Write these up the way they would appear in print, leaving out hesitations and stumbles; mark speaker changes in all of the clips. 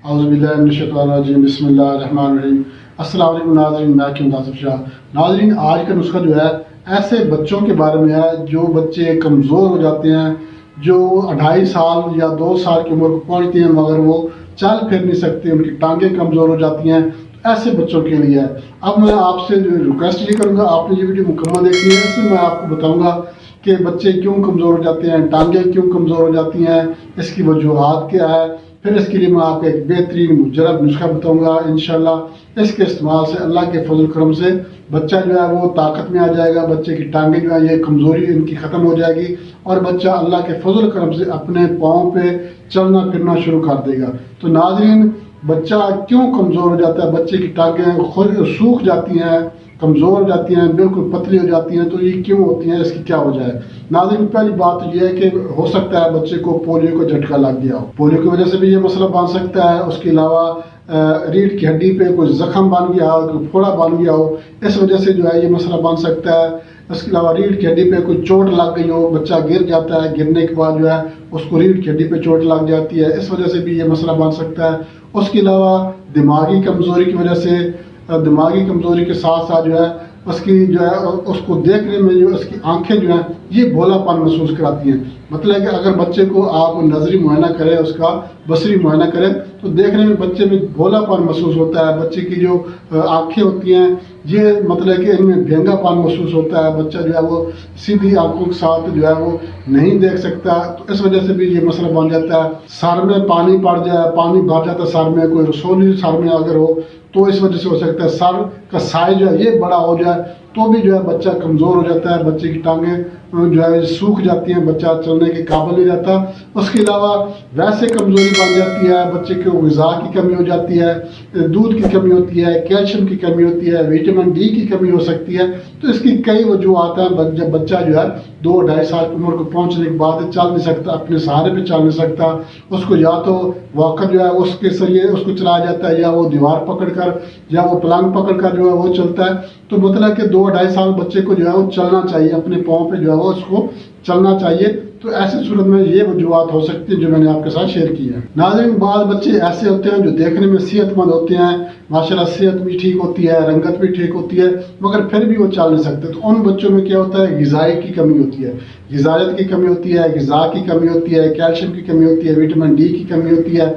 Speaker 1: औज़ुबिल्लाहिमिनश्शैतानिर्रजीम बिस्मिल्लाहिर्रहमानिर्रहीम। अस्सलाम वालेकुम नाज़रीन, मैं क्यों आसिफ शाह। नाज़रीन, आज का नुस्खा जो है ऐसे बच्चों के बारे में है जो बच्चे कमज़ोर हो जाते हैं, जो 2.5 साल या 2 साल की उम्र को पहुँचते हैं मगर वो चल फिर नहीं सकते, उनकी टांगें कमज़ोर हो जाती हैं। ऐसे बच्चों के लिए है। अब मैं आपसे जो रिक्वेस्ट ये करूँगा, आपने ये वीडियो मुकम्मल देखनी है। इसमें मैं आपको बताऊँगा कि बच्चे क्यों कमज़ोर हो जाते हैं, टांगें क्यों कमज़ोर हो जाती हैं, इसकी वजूहात क्या है। फिर इसके लिए मैं आपको एक बेहतरीन मुजरब नुस्खा बताऊंगा। इंशाल्लाह इसके इस्तेमाल से अल्लाह के फजल करम से बच्चा जो है वो ताकत में आ जाएगा, बच्चे की टांगें जो है ये कमज़ोरी इनकी ख़त्म हो जाएगी और बच्चा अल्लाह के फजल करम से अपने पाँव पे चलना फिरना शुरू कर देगा। तो नाज़रीन, बच्चा क्यों कमज़ोर हो जाता है, बच्चे की टांगें खुद सूख जाती हैं, कमज़ोर हो जाती हैं, बिल्कुल पतली हो जाती हैं, तो ये क्यों होती हैं, इसकी क्या वजह है। नाज़रीन, पहली बात तो ये है कि हो सकता है बच्चे को पोलियो का झटका लग गया हो, पोलियो की वजह से भी ये मसला बन सकता है। उसके अलावा रीढ़ की हड्डी पे कोई जख्म बन गया हो, कोई फोड़ा बन गया हो, इस वजह से जो है ये मसला बन सकता है। इसके अलावा रीढ़ की हड्डी पे कोई चोट लग गई हो, बच्चा गिर जाता है, गिरने के बाद जो है उसको रीढ़ की हड्डी पे चोट लग जाती है, इस वजह से भी ये मसला बन सकता है। उसके अलावा दिमागी कमज़ोरी की वजह से, दिमागी कमज़ोरी के साथ साथ जो है उसकी जो है उसको देखने में जो उसकी आंखें जो हैं ये भोलापन महसूस कराती हैं। मतलब कि अगर बच्चे को आप नजरी मुआयना करें, उसका बसरी मुआयना करें, तो देखने में बच्चे में भोलापन महसूस होता है। बच्चे की जो आंखें होती हैं ये मतलब कि इनमें भेंगापन महसूस होता है। बच्चा जो है वो सीधी आंखों के साथ जो है वो नहीं देख सकता, तो इस वजह से भी ये मसला बन जाता है। सर में पानी पड़ जाए, पानी भर जाता है सर में, कोई रसोली सर में अगर हो तो इस वजह से हो सकता है। सर का साइज जो है ये बड़ा हो जाए तो भी जो है बच्चा कमज़ोर हो जाता है, बच्चे की टांगें जो है सूख जाती हैं, बच्चा चलने के काबिल नहीं रहता। उसके अलावा वैसे कमज़ोरी बन जाती है, बच्चे को ग़िज़ा की कमी हो जाती है, दूध की कमी होती है, कैल्शियम की कमी होती है, विटामिन डी की कमी हो सकती है। तो इसकी कई वजूहत हैं। जब बच्चा जो है 2-2.5 साल की उम्र को पहुँचने के बाद चल नहीं सकता, अपने सहारे पे चल नहीं सकता, उसको या तो वॉकर जो है उसके जरिए उसको चलाया जाता है, या वो दीवार पकड़ कर या वो पलंग पकड़ कर जो है वो चलता है। तो मतलब कि 2-2.5 साल बच्चे को जो है वो चलना चाहिए, अपने पाँव पे जो है वो उसको चलना चाहिए। तो ऐसी सूरत में ये वजूहत हो सकती है जो मैंने आपके साथ शेयर की है। नाज़रीन, बाद बच्चे ऐसे होते हैं जो देखने में सेहतमंद होते हैं, माशाल्लाह सेहत भी ठीक होती है, रंगत भी ठीक होती है, मगर फिर भी वो चल नहीं सकते। तो उन बच्चों में क्या होता है, ग़िज़ाई की कमी होती है, ग़िज़ायत की कमी होती है, ग़िज़ा की कमी होती है, कैल्शियम की कमी होती है, विटामिन डी की कमी होती है।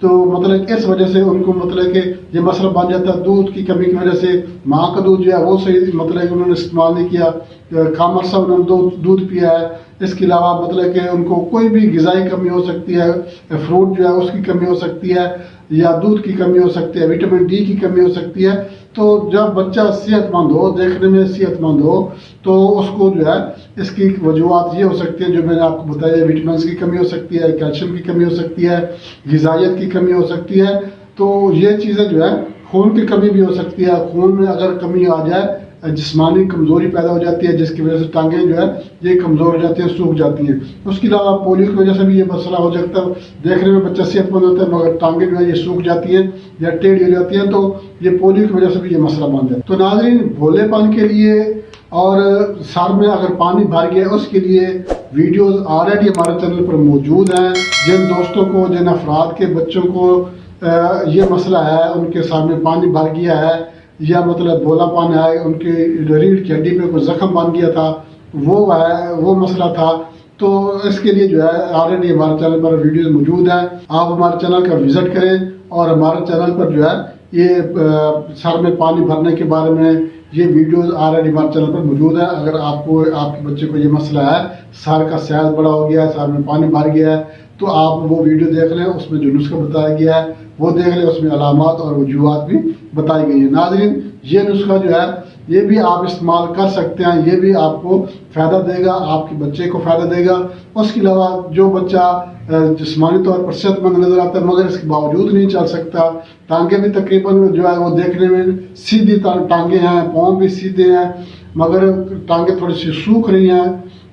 Speaker 1: तो मतलब इस वजह से उनको मतलब कि ये मसला बन जाता है। दूध की कमी की वजह से माँ का दूध जो है वो सही मतलब उन्होंने इस्तेमाल नहीं किया, कम अरसा उन्होंने दूध पिया है। इसके अलावा मतलब कि उनको कोई भी ग़िज़ाई कमी हो सकती है, फ्रूट जो है उसकी कमी हो सकती है, या दूध की कमी हो सकती है, विटामिन डी की कमी हो सकती है। तो जब बच्चा सेहतमंद हो, देखने में सेहतमंद हो, तो उसको जो है इसकी वजूहत ये हो सकती है जो मैंने आपको बताया। विटामिन की कमी हो सकती है, कैल्शियम की कमी हो सकती है, ग़िज़ायत की कमी हो सकती है। तो ये चीज़ें जो है, खून की कमी भी हो सकती है। खून में अगर कमी आ जाए, जिस्मानी कमज़ोरी पैदा हो जाती है, जिसकी वजह से टांगें जो है ये कमज़ोर हो जाती हैं, सूख जाती हैं। उसके अलावा पोलियो की वजह से भी ये मसला हो सकता है। देखने में बच्चा सेहतमंद होता है मगर टांगें जो है ये सूख जाती हैं या टेढ़ी हो जाती हैं, तो ये पोलियो की वजह से भी ये मसला बन जाता है। तो नाज़रीन, भोलेपन के लिए और सर में अगर पानी भर गया उसके लिए वीडियोज़ ऑलरेडी हमारे चैनल पर मौजूद हैं। जिन दोस्तों को, जिन अफराद के बच्चों को ये मसला है, उनके सर में पानी भर गया है या मतलब भोलापन है, उनके रीढ़ की हड्डी पे कोई जख्म बन गया था, वो मसला था, तो इसके लिए जो है ऑलरेडी हमारे चैनल पर वीडियोस मौजूद है। आप हमारे चैनल का विज़िट करें और हमारे चैनल पर जो है ये सर में पानी भरने के बारे में ये वीडियोस ऑलरेडी हमारे चैनल पर मौजूद है। अगर आपको, आपके बच्चे को ये मसला है, सर का साइज बड़ा हो गया है, सर में पानी भर गया है, तो आप वो वीडियो देख लें, उसमें जो नुस्खा बताया गया है वो देख लें, उसमें अलामात और वजूहात भी बताई गई है। नाज़रीन, ये नुस्खा जो है ये भी आप इस्तेमाल कर सकते हैं, ये भी आपको फ़ायदा देगा, आपके बच्चे को फ़ायदा देगा। उसके अलावा जो बच्चा जिस्मानी तौर पर सेहतमंद नज़र आता है मगर इसके बावजूद नहीं चल सकता, टांगें भी तकरीबन जो है वो देखने में सीधी टांगें हैं, पाँव भी सीधे हैं मगर टांगें थोड़ी सी सूख रही हैं,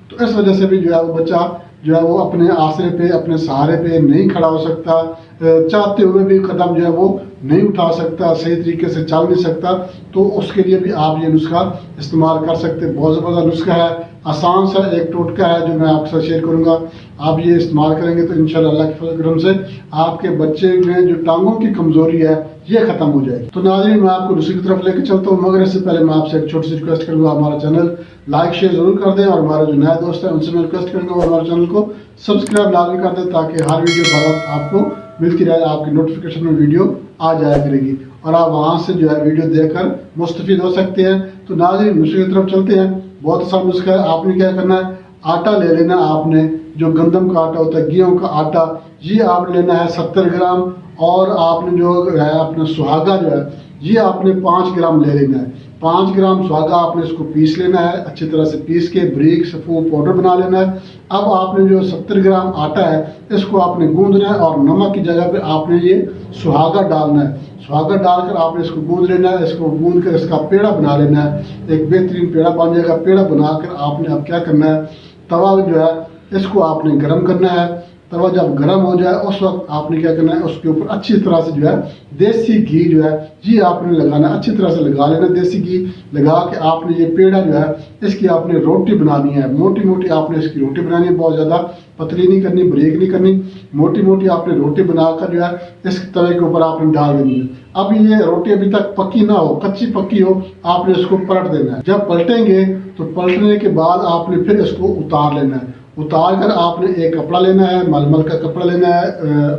Speaker 1: तो इस वजह से भी जो है वो बच्चा जो है वो अपने आसरे पे, अपने सहारे पे नहीं खड़ा हो सकता, चाहते हुए भी कदम जो है वो नहीं उठा सकता, सही तरीके से चल नहीं सकता। तो उसके लिए भी आप ये नुस्खा इस्तेमाल कर सकते हैं। बहुत ज़बरदस्त नुस्खा है, आसान सा एक टोटका है जो मैं आपके साथ शेयर करूंगा। आप ये इस्तेमाल करेंगे तो इंशाल्लाह अल्लाह के फजल करम से आपके बच्चे में जो टांगों की कमजोरी है ये खत्म हो जाएगी। तो नाज़रीन, मैं आपको दूसरी की तरफ लेकर चलता हूँ, मगर इससे पहले मैं आपसे एक छोटी सी रिक्वेस्ट करूंगा, हमारा चैनल लाइक शेयर जरूर कर दें, और हमारे जो नए दोस्त हैं उनसे मैं रिक्वेस्ट करूंगा वो हमारे चैनल को सब्सक्राइब लाजमी कर दें, ताकि हर वीडियो पर आपको मिलती रहे, आपकी नोटिफिकेशन में वीडियो आ जाया करेगी और आप वहाँ से जो है वीडियो देखकर मुस्तफीद हो सकते हैं। तो नाज़रीन, नुस्खे की तरफ चलते हैं। बहुत आसान नुस्खा है। आपने क्या करना है, आटा ले लेना, आपने जो गंदम का आटा होता है, गेहूं का आटा, ये आपने लेना है 70 ग्राम, और आपने जो है अपना सुहागा जो है ये आपने 5 ग्राम ले लेना है। 5 ग्राम सुहागा आपने इसको पीस लेना है, अच्छी तरह से पीस के बारीक सफ़ेद पाउडर बना लेना है। अब आपने जो 70 ग्राम आटा है इसको आपने गूंदना है, और नमक की जगह पे आपने ये सुहागा डालना है। सुहागा डालकर आपने इसको गूंद लेना है, इसको गूंद कर इसका पेड़ा बना लेना है, एक बेहतरीन पेड़ा बन जाएगा। पेड़ा बनाकर आपने अब क्या करना है, तवा जो है इसको आपने गर्म करना है। तवा जब गर्म हो जाए उस वक्त आपने क्या करना है, उसके ऊपर अच्छी तरह से जो है देसी घी जो है ये आपने लगाना, अच्छी तरह से लगा लेना। देसी घी लगा के आपने ये पेड़ा जो है इसकी आपने रोटी बनानी है, मोटी मोटी आपने इसकी रोटी बनानी है, बहुत ज़्यादा पतली नहीं करनी, बारीक नहीं करनी, मोटी मोटी आपने रोटी बनाकर जो है इस तवे के ऊपर आपने डाल देनी है। अब ये रोटी अभी तक पकी ना हो, कच्ची पक्की हो, आपने इसको पलट देना है। जब पलटेंगे तो पलटने के बाद आपने फिर इसको उतार लेना है। उतार कर आपने एक कपड़ा लेना है, मलमल का कपड़ा लेना है,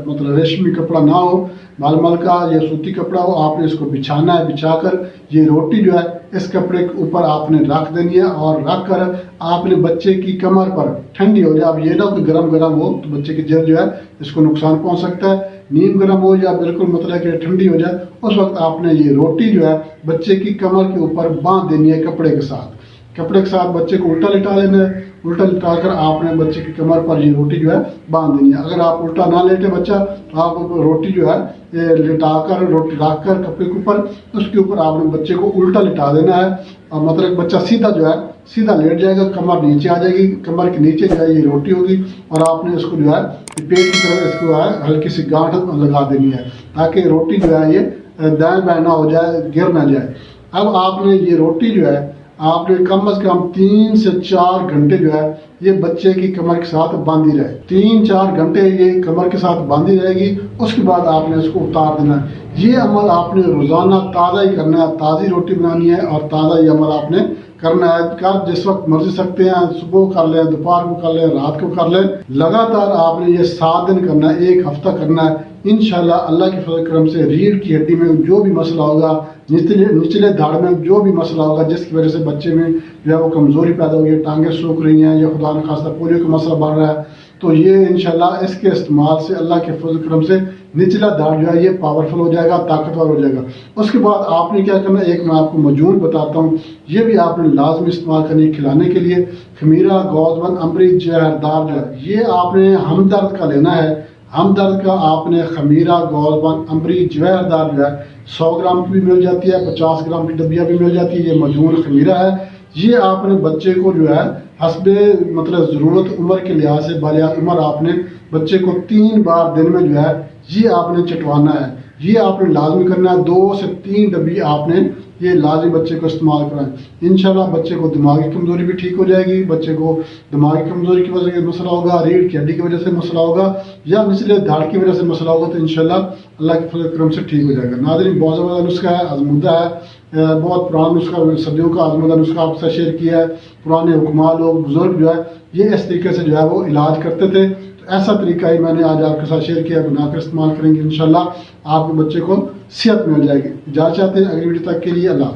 Speaker 1: मतलब रेशमी कपड़ा ना हो, मलमल का या सूती कपड़ा हो, आपने इसको बिछाना है। बिछाकर ये रोटी जो है इस कपड़े के ऊपर आपने रख देनी है, और रख कर आपने बच्चे की कमर पर, ठंडी हो जाए, अब ये ना कि गरम गरम हो तो बच्चे की जल्द जो है इसको नुकसान पहुंच सकता है। नीम गर्म हो या बिल्कुल मतलब कि ठंडी हो जाए, उस वक्त आपने ये रोटी जो है बच्चे की कमर के ऊपर बांध देनी है कपड़े के साथ। कपड़े के साथ बच्चे को उल्टा लिटा लेना है। उल्टा लिटा कर आपने बच्चे की कमर पर ये रोटी जो है बांध देनी है। अगर आप उल्टा ना लेटे बच्चा, तो आप रोटी जो है लिटा कर, रोटी रख कर कपड़े के ऊपर, उसके ऊपर आपने बच्चे को उल्टा लिटा देना है, और मतलब बच्चा सीधा जो है सीधा लेट जाएगा, कमर नीचे आ जाएगी, कमर के नीचे जो है ये रोटी होगी, और आपने इसको जो है पेट की तरफ इसको है हल्की सी गांठ लगा देनी है, ताकि रोटी जो है ये दाएं बाएं ना हो जाए, गिर ना जाए। अब आपने ये रोटी जो है आपने कम से कम 3 से 4 घंटे जो है ये बच्चे की कमर के साथ बांधी रहे। 3-4 घंटे ये कमर के साथ बांधी रहेगी, उसके बाद आपने इसको उतार देना है। ये अमल आपने रोजाना ताज़ा ही करना है, ताज़ी रोटी बनानी है और ताज़ा ये अमल आपने करना है। कर जिस वक्त मर्जी सकते हैं, सुबह कर लें, दोपहर को कर लें, रात को कर लें। लगातार आपने ये 7 दिन करना है, 1 हफ्ता करना है। इंशाल्लाह अल्लाह के फजल करम से रीढ़ की हड्डी में जो भी मसला होगा, निचले धाड़ में जो भी मसला होगा जिसकी वजह से बच्चे में जो है वो कमज़ोरी पैदा हो गई, टांगें सूख रही हैं, या खुदा न खास्ता पोलियो का मसला बढ़ रहा है, तो ये इंशाल्लाह इसके इस्तेमाल से अल्लाह के फजल करम से निचला धाड़ जो है ये पावरफुल हो जाएगा, ताकतवर हो जाएगा। उसके बाद आपने क्या करना है, एक मैं आपको मजून बताता हूँ, ये भी आपने लाजमी इस्तेमाल करनी है खिलाने के लिए। खमीरा, गौजबंद, अमृत, जहरदार जो है ये आपने हमदर्द का लेना है। हमदर्द का आपने खमीरा, गौजबंद, अमृत, जहरदार जो है 100 ग्राम की भी मिल जाती है, 50 ग्राम की डब्बियाँ भी मिल जाती है। ये मजून खमीरा है। ये आपने बच्चे को जो है हस्बे मतलब ज़रूरत उम्र के लिहाज से बालियात उम्र आपने बच्चे को 3 बार दिन में जो है ये आपने चटवाना है। ये आपने लाजमी करना है। 2 से 3 डब्बी आपने ये लाजमी बच्चे को इस्तेमाल कराएं। इंशाल्लाह बच्चे को दिमागी कमज़ोरी भी ठीक हो जाएगी। बच्चे को दिमागी कमज़ोरी की वजह से मसला होगा, रीढ़ की हड्डी की वजह से मसला होगा, या निचले धाड़ की वजह से मसला होगा, तो इंशाल्लाह अल्लाह के फजल करम से ठीक हो जाएगा। नाज़रीन, बहुत ज़बरदस्त नुस्खा है, आजमुदा है, बहुत पुराना नुस्खा, सदियों का आजमुदा नुस्खा आपके साथ शेयर किया है। पुराने हुक्मा लोग, बुजुर्ग जो है ये इस तरीके से जो है वो इलाज करते थे। तो ऐसा तरीका ही मैंने आज आपके साथ शेयर किया, बनाकर इस्तेमाल करेंगे, इंशाल्लाह आपके बच्चे को सेहत मिल जाएगी। इजाज़त चाहते हैं, अगली वीडियो तक के लिए अल्लाह।